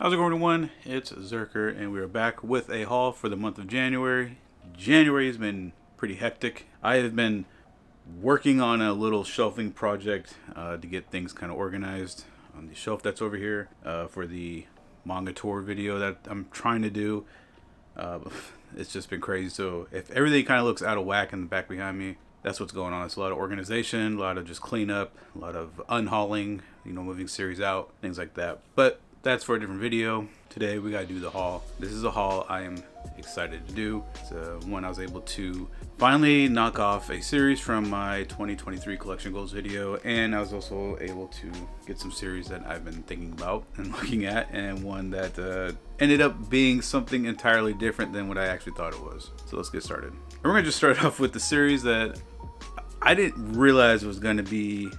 How's it going, everyone? It's Zerker, and we are back with a haul for the month of January. January has been pretty hectic. I have been working on a little shelving project to get things kind of organized on the shelf that's over here for the manga tour video that I'm trying to do. Uh, it's just been crazy. So if everything kind of looks out of whack in the back behind me, that's what's going on. It's a lot of organization, a lot of just cleanup, a lot of unhauling, moving series out, things like that. But that's for a different video. Today we gotta do the haul. This is a haul I am excited to do. It's one I was able to finally knock off a series from my 2023 collection goals video, and I was also able to get some series that I've been thinking about and looking at, and one that ended up being something entirely different than what I actually thought it was. So let's get started. And we're gonna just start off with the series that I didn't realize was gonna be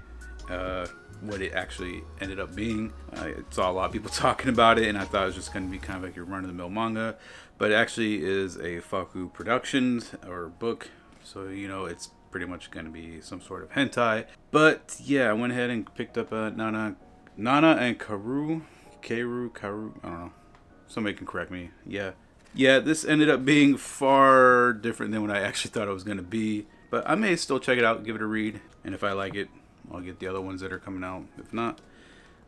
what it actually ended up being. I saw a lot of people talking about it, and I thought it was just going to be kind of like your run-of-the-mill manga, but it actually is a Faku Productions or book, so it's pretty much going to be some sort of hentai. But yeah, I went ahead and picked up Nana and Karu, I don't know. Somebody can correct me. Yeah, this ended up being far different than what I actually thought it was going to be, but I may still check it out, give it a read, and if I like it, I'll get the other ones that are coming out. If not,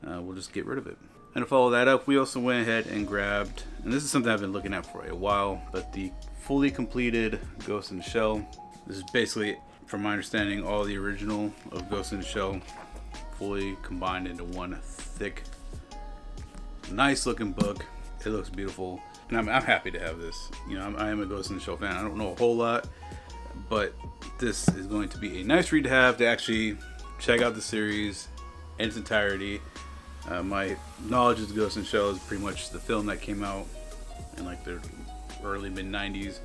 we'll just get rid of it. And to follow that up, we also went ahead and grabbed, and this is something I've been looking at for a while, but the fully completed Ghost in the Shell. This is basically, from my understanding, all the original of Ghost in the Shell fully combined into one thick, nice looking book. It looks beautiful, and I'm happy to have this. I am a Ghost in the Shell fan. I don't know a whole lot, but this is going to be a nice read to have, to actually check out the series in its entirety. My knowledge of Ghost in the Shell is pretty much the film that came out in like the early mid 90s,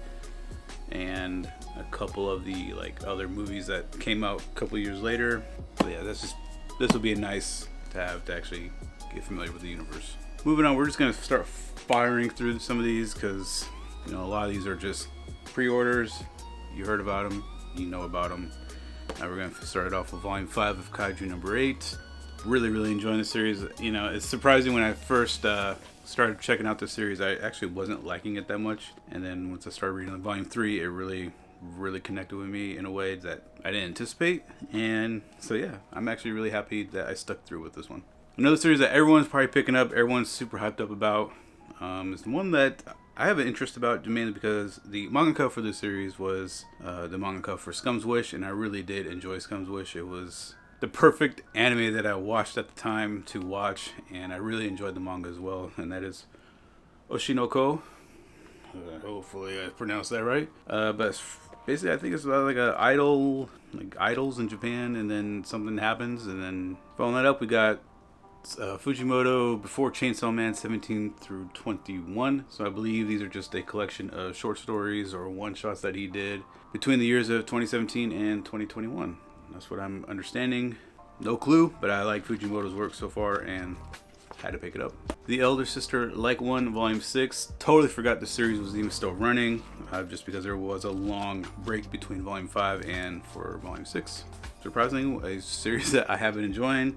and a couple of the other movies that came out a couple years later. So yeah, this will be a nice to have to actually get familiar with the universe. Moving on, we're just gonna start firing through some of these because a lot of these are just pre-orders. You heard about them, you know about them. Now we're going to start it off with Volume 5 of Kaiju number 8. Really enjoying the series. It's surprising when I first started checking out the series, I actually wasn't liking it that much. And then once I started reading Volume 3, it really connected with me in a way that I didn't anticipate. And so yeah, I'm actually really happy that I stuck through with this one. Another series that everyone's probably picking up, everyone's super hyped up about, is the one that I have an interest about, mainly because the mangaka for this series was the mangaka for Scum's Wish, and I really did enjoy Scum's Wish. It was the perfect anime that I watched at the time to watch, and I really enjoyed the manga as well, and that is Oshinoko. Hopefully I pronounced that right. But basically I think it's about like a idol, like idols in Japan, and then something happens, and then following that up we got Fujimoto Before Chainsaw Man 17 through 21. So I believe these are just a collection of short stories or one-shots that he did between the years of 2017 and 2021. That's what I'm understanding. No clue, but I like Fujimoto's work so far and had to pick it up. The Elder Sister Like One Volume 6. Totally forgot the series was even still running, just because there was a long break between Volume 5 and for Volume 6. Surprisingly, a series that I have been enjoying.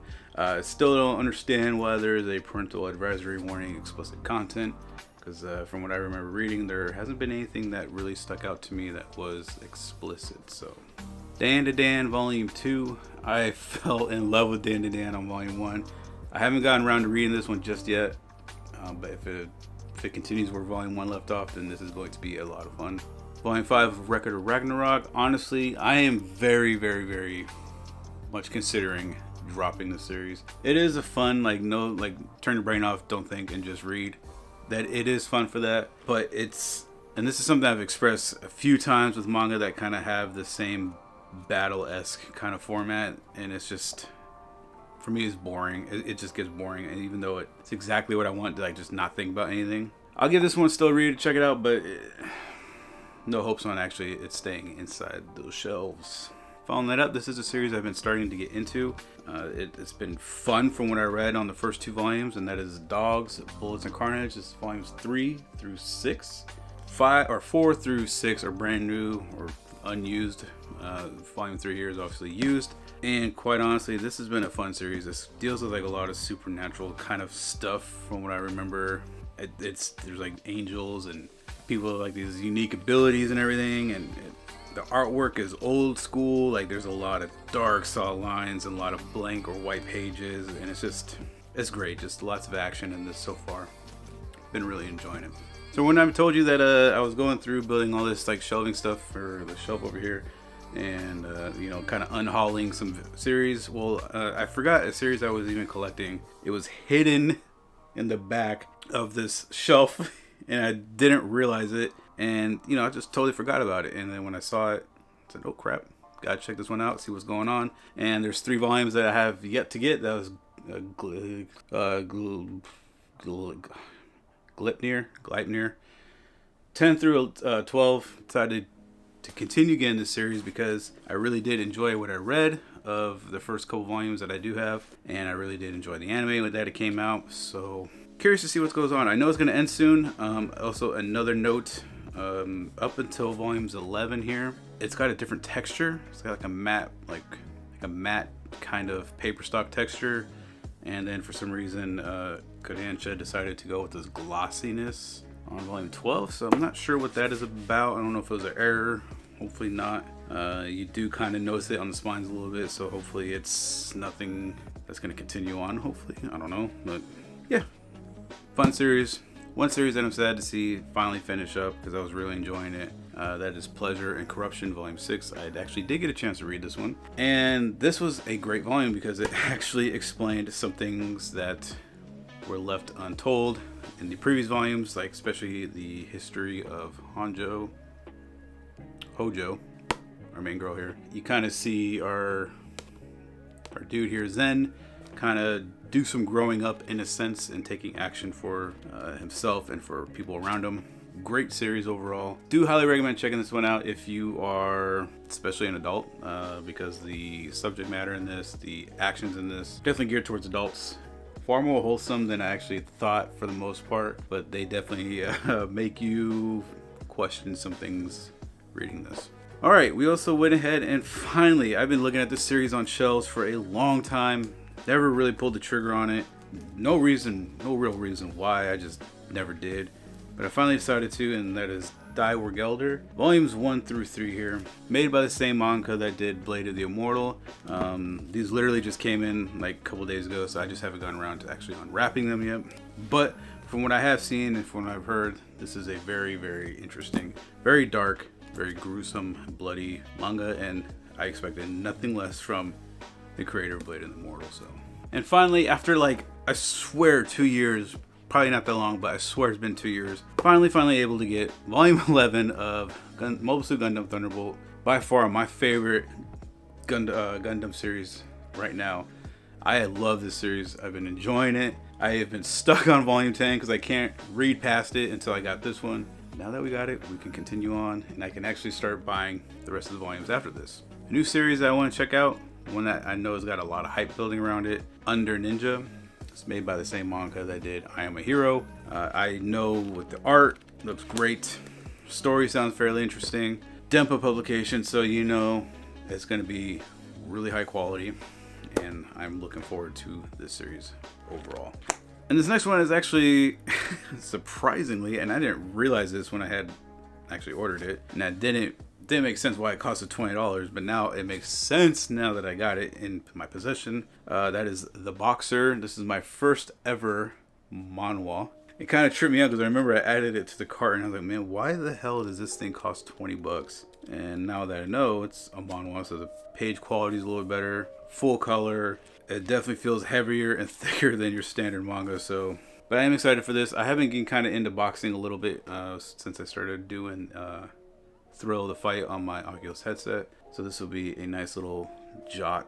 Still don't understand why there is a parental advisory warning, explicit content, because from what I remember reading, there hasn't been anything that really stuck out to me that was explicit. So, Dan to Dan Volume 2. I fell in love with Dan to Dan on Volume 1. I haven't gotten around to reading this one just yet, but if it continues where Volume 1 left off, then this is going to be a lot of fun. Volume 5 of Record of Ragnarok. Honestly, I am very much considering dropping the series. It is a fun, turn your brain off, don't think, and just read. That it is fun for that, but and this is something I've expressed a few times with manga that kind of have the same battle-esque kind of format, and it's just, for me, it's boring. It just gets boring, and even though it's exactly what I want to just not think about anything. I'll give this one still a read, check it out, but no hopes on actually it staying inside those shelves. Following that up, this is a series I've been starting to get into. It's been fun from what I read on the first 2 volumes, and that is Dogs, Bullets, and Carnage. This is volumes 3 through 6. 4 through 6 are brand new, or unused. Volume 3 here is obviously used, and quite honestly, this has been a fun series. This deals with like a lot of supernatural kind of stuff from what I remember. There's like angels and people with like these unique abilities and everything, and the artwork is old school. Like there's a lot of dark solid lines and a lot of blank or white pages, and it's great. Just lots of action in this so far. Been really enjoying it. So when I told you that I was going through building all this like shelving stuff for the shelf over here, and you know, kind of unhauling some series, well, I forgot a series I was even collecting. It was hidden in the back of this shelf and I didn't realize it, and you know, I just totally forgot about it. And then when I saw it, I said, oh crap, gotta check this one out, see what's going on. And there's 3 volumes that I have yet to get. That was Gleipnir 10 through 12. Decided to continue getting this series because I really did enjoy what I read of the first couple volumes that I do have, and I really did enjoy the anime with that it came out. So curious to see what goes on. I know it's going to end soon. Also, another note, up until volumes 11 here, it's got a different texture. It's got like a matte kind of paper stock texture, and then for some reason Kodansha decided to go with this glossiness on volume 12, so I'm not sure what that is about. I don't know if it was an error. Hopefully not. You do kind of notice it on the spines a little bit, so hopefully it's nothing that's going to continue on. Hopefully, I don't know, but yeah, fun series. One series that I'm sad to see finally finish up because I was really enjoying it. That is Pleasure and Corruption, volume 6. I actually did get a chance to read this one, and this was a great volume because it actually explained some things that were left untold in the previous volumes, like especially the history of Hojo, our main girl here. You kind of see our dude here, Zen, kind of do some growing up in a sense and taking action for himself and for people around him. Great series overall. Do highly recommend checking this one out if you are especially an adult, because the subject matter in this, the actions in this, definitely geared towards adults. Far more wholesome than I actually thought for the most part, but they definitely make you question some things reading this. All right, we also went ahead and finally, I've been looking at this series on shelves for a long time, never really pulled the trigger on it. No real reason why, I just never did. But I finally decided to, and that is Die War Gelder, volumes 1 through 3 here, made by the same manga that did Blade of the Immortal. These literally just came in like a couple days ago, so I just haven't gotten around to actually unwrapping them yet. But from what I have seen and from what I've heard, this is a very, very interesting, very dark, very gruesome, bloody manga, and I expected nothing less from the creator of Blade of the Immortal. So, and finally, after like, I swear 2 years, probably not that long, but I swear it's been 2 years, finally able to get volume 11 of Mobile Suit Gundam Thunderbolt. By far my favorite Gundam series right now. I love this series. I've been enjoying it. I have been stuck on volume 10 because I can't read past it until I got this one. Now that we got it, we can continue on, and I can actually start buying the rest of the volumes after this. A new series that I want to check out, one that I know has got a lot of hype building around it, Under Ninja. It's made by the same manga that did I Am a Hero. I know with the art, looks great. Story sounds fairly interesting. Dempa publication, so you know it's going to be really high quality, and I'm looking forward to this series overall. And this next one is actually surprisingly, and I didn't realize this when I had actually ordered it, and that didn't make sense why it costed $20, but now it makes sense now that I got it in my possession. That is The Boxer. This is my first ever manhwa. It kind of tripped me out because I remember I added it to the cart and I was like, man, why the hell does this thing cost 20 bucks? And now that I know it's a manhwa, so the page quality is a little better, full color. It definitely feels heavier and thicker than your standard manga. So, but I am excited for this. I have been getting kind of into boxing a little bit since I started doing Thrill the Fight on my Oculus headset. So this will be a nice little jot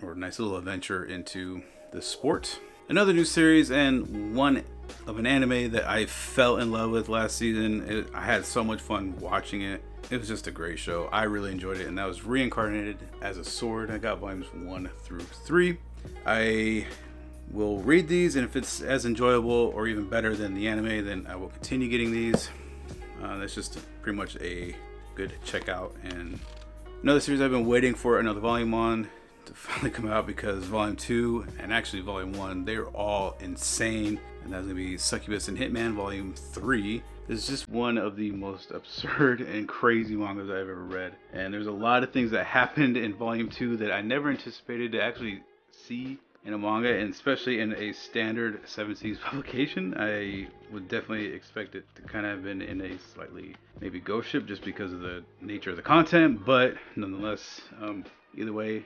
or nice little adventure into the sport. Another new series and one of an anime that I fell in love with last season. I had so much fun watching it. It was just a great show. I really enjoyed it, and that was Reincarnated as a Sword. I got volumes 1 through 3. I will read these, and if it's as enjoyable or even better than the anime, then I will continue getting these. That's just pretty much a good to check out. And another series I've been waiting for another volume on to finally come out, because volume 2 and actually volume 1, they're all insane. And that's gonna be Succubus and Hitman volume 3. It's just one of the most absurd and crazy mangas I've ever read. And there's a lot of things that happened in volume 2 that I never anticipated to actually see in a manga, and especially in a standard 7 Seas publication. I would definitely expect it to kind of have been in a slightly maybe ghost ship just because of the nature of the content, but nonetheless, either way,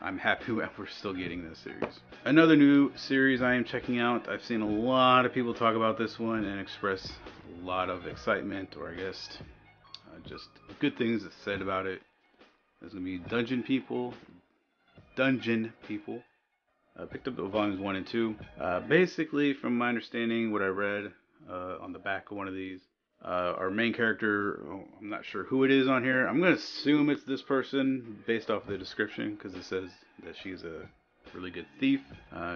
I'm happy we're still getting this series. Another new series I am checking out. I've seen a lot of people talk about this one and express a lot of excitement, or I guess just good things said about it. There's going to be Dungeon People. Picked up the volumes 1 and 2. Basically, from my understanding, what I read on the back of one of these, our main character, I'm not sure who it is on here. I'm going to assume it's this person based off of the description, because it says that she's a really good thief.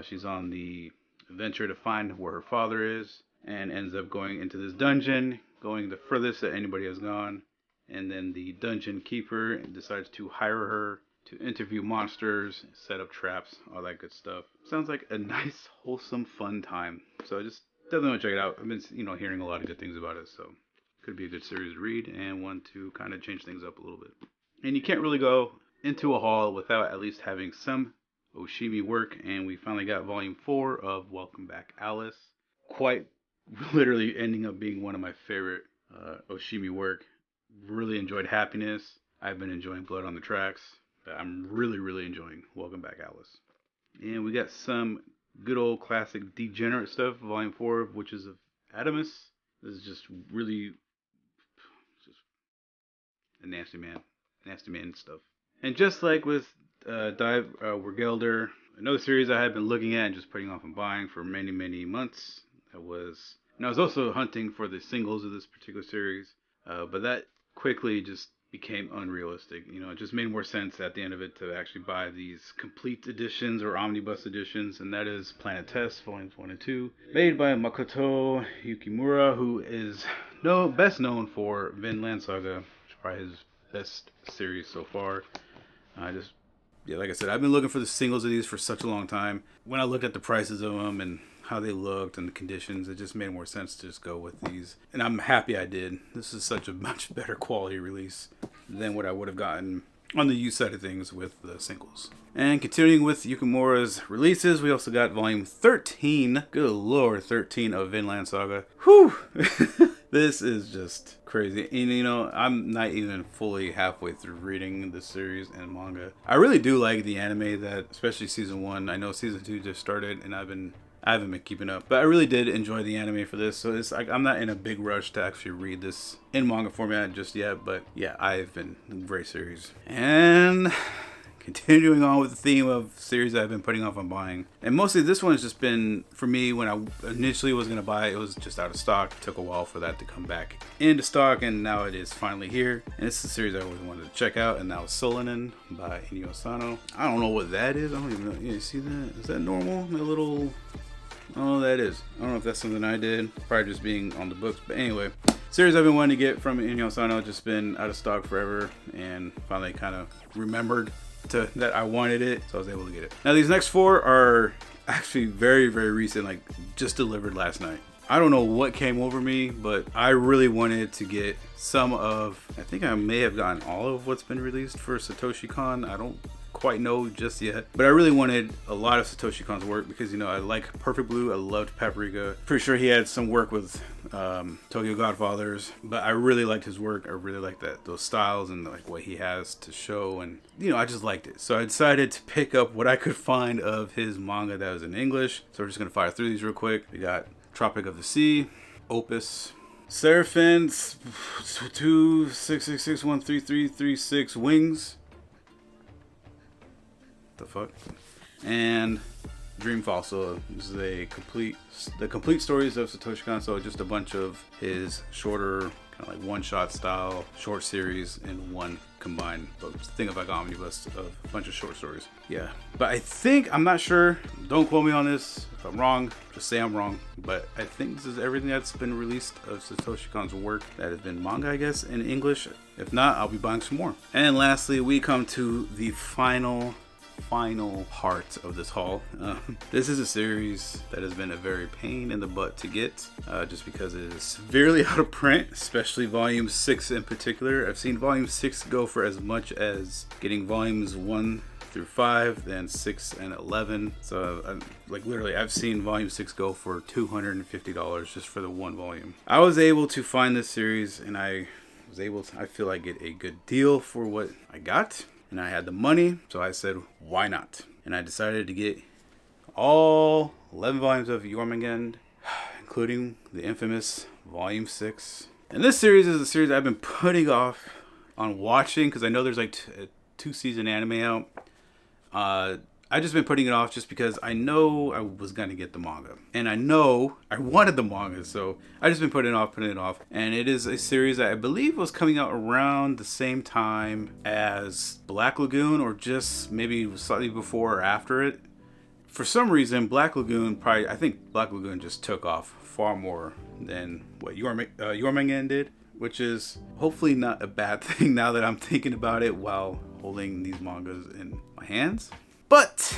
She's on the adventure to find where her father is, and ends up going into this dungeon, going the furthest that anybody has gone. And then the dungeon keeper decides to hire her to interview monsters, set up traps, all that good stuff. Sounds like a nice, wholesome, fun time. So I just definitely want to check it out. I've been, hearing a lot of good things about it, so could be a good series to read and one to kind of change things up a little bit. And you can't really go into a haul without at least having some Oshimi work, and we finally got volume 4 of Welcome Back, Alice. Quite literally ending up being one of my favorite Oshimi work. Really enjoyed Happiness. I've been enjoying Blood on the Tracks. I'm really enjoying Welcome Back, Alice. And we got some good old classic Degenerate stuff, volume 4, which is of Adamus. This is just really just a nasty man stuff. And just like with Dive Wergelder, another series I had been looking at and just putting off and buying for many months. I was also hunting for the singles of this particular series, but that quickly just became unrealistic. It just made more sense at the end of it to actually buy these complete editions or omnibus editions, and that is Planet Test volumes 1 and 2, made by Makoto Yukimura, who is best known for Vinland Saga, which is probably his best series so far. Like I said, I've been looking for the singles of these for such a long time. When I looked at the prices of them and how they looked and the conditions, it just made more sense to just go with these. And I'm happy I did. This is such a much better quality release than what I would have gotten on the used side of things with the singles. And continuing with Yukimura's releases, we also got volume 13. Good lord, 13 of Vinland Saga. Whew! This is just crazy. And I'm not even fully halfway through reading this series and manga. I really do like the anime, that especially season 1. I know season 2 just started and I haven't been keeping up, but I really did enjoy the anime for this, so it's like I'm not in a big rush to actually read this in manga format just yet, but yeah, I've been very serious. And continuing on with the theme of series I've been putting off on buying, and mostly this one has just been, for me, when I initially was going to buy it, it was just out of stock. It took a while for that to come back into stock, and now it is finally here, and it's the series I always wanted to check out, and that was Solanin by Inio Asano. I don't know what that is. I don't even know. You see that? Is that normal? That little... Oh, that is. I don't know if that's something I did. Probably just being on the books. But anyway, series I've been wanting to get from Inyo Asano, just been out of stock forever, and finally kind of remembered that I wanted it, so I was able to get it. Now these next 4 are actually very recent, like just delivered last night. I don't know what came over me, but I really wanted to get some of, I think I may have gotten all of what's been released for Satoshi Kon. I don't quite know just yet, but I really wanted a lot of Satoshi Kon's work because I like Perfect Blue. I loved Paprika. Pretty sure he had some work with Tokyo Godfathers, but I really liked his work. I really liked those styles and like what he has to show, and I just liked it. So I decided to pick up what I could find of his manga that was in English. So we're just gonna fire through these real quick. We got Tropic of the Sea, Opus, Seraphim 266613336 Wings. The fuck? And Dream Fossil. This is the complete stories of Satoshi Kon. So just a bunch of his shorter, kind of like one-shot style short series in one combined. But think of like an omnibus of a bunch of short stories. Yeah, but I think, I'm not sure. Don't quote me on this. If I'm wrong, just say I'm wrong. But I think this is everything that's been released of Satoshi Kon's work that has been manga, I guess, in English. If not, I'll be buying some more. And lastly, we come to the final part of this haul. This is a series that has been a very pain in the butt to get, just because it is severely out of print, especially volume 6 in particular. I've seen volume 6 go for as much as getting volumes 1 through 5, then 6 and 11. So like literally I've seen volume 6 go for $250 just for the one volume. I was able to find this series, and I feel like get a good deal for what I got. And I had the money, so I said, why not? And I decided to get all 11 volumes of Jormungand, including the infamous Volume 6. And this series is a series I've been putting off on watching, because I know there's like a 2-season anime out. I just been putting it off just because I know I was going to get the manga. And I know I wanted the manga, so I just been putting it off. And it is a series that I believe was coming out around the same time as Black Lagoon, or just maybe slightly before or after it. For some reason, I think Black Lagoon just took off far more than what Jormungand did, which is hopefully not a bad thing now that I'm thinking about it while holding these mangas in my hands. But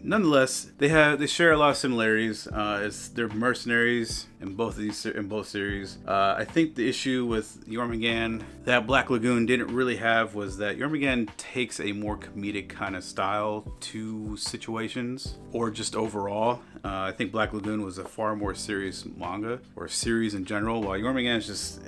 nonetheless, they share a lot of similarities. They're mercenaries in both series. I think the issue with Jormungand that Black Lagoon didn't really have was that Jormungand takes a more comedic kind of style to situations, or just overall. I think Black Lagoon was a far more serious manga, or series in general, while Jormungand is just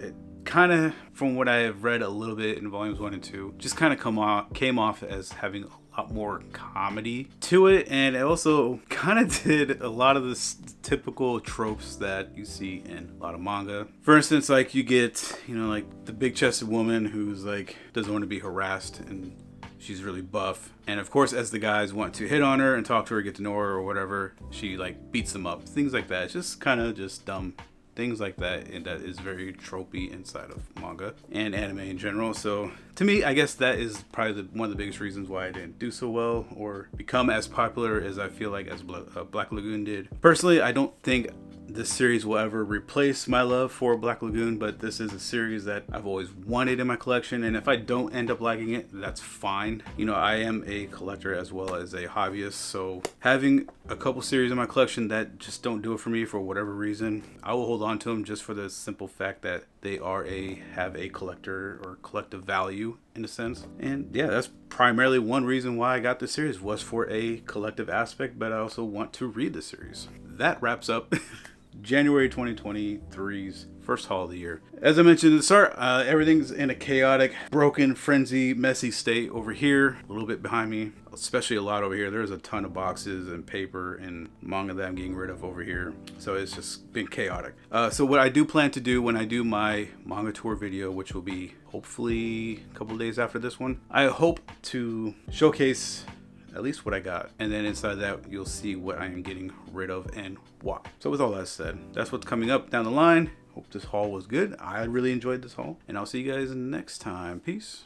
kind of, from what I have read a little bit in volumes 1 and 2, just kind of came off as having a lot more comedy to it, and it also kind of did a lot of the typical tropes that you see in a lot of manga. For instance, like you get, like the big-chested woman who's like doesn't want to be harassed, and she's really buff, and of course as the guys want to hit on her and talk to her, get to know her or whatever, she like beats them up, things like that. It's just kind of just dumb things like that, and that is very tropey inside of manga and anime in general. So to me, I guess that is probably one of the biggest reasons why I didn't do so well or become as popular as I feel like as Black Lagoon did. Personally, I don't think this series will ever replace my love for Black Lagoon, but this is a series that I've always wanted in my collection, and if I don't end up liking it, that's fine. I am a collector as well as a hobbyist, so having a couple series in my collection that just don't do it for me for whatever reason, I will hold on to them just for the simple fact that they have a collector or collective value in a sense. And yeah, that's primarily one reason why I got this series, was for a collective aspect, but I also want to read the series. That wraps up January 2023's first haul of the year. As I mentioned at the start, everything's in a chaotic, broken, frenzy, messy state over here. A little bit behind me, especially a lot over here. There's a ton of boxes and paper and manga that I'm getting rid of over here. So it's just been chaotic. So what I do plan to do when I do my manga tour video, which will be hopefully a couple days after this one, I hope to showcase at least what I got, and then inside that you'll see what I am getting rid of and why. So with all that said, that's what's coming up down the line. Hope this haul was good. I really enjoyed this haul, and I'll see you guys next time. Peace.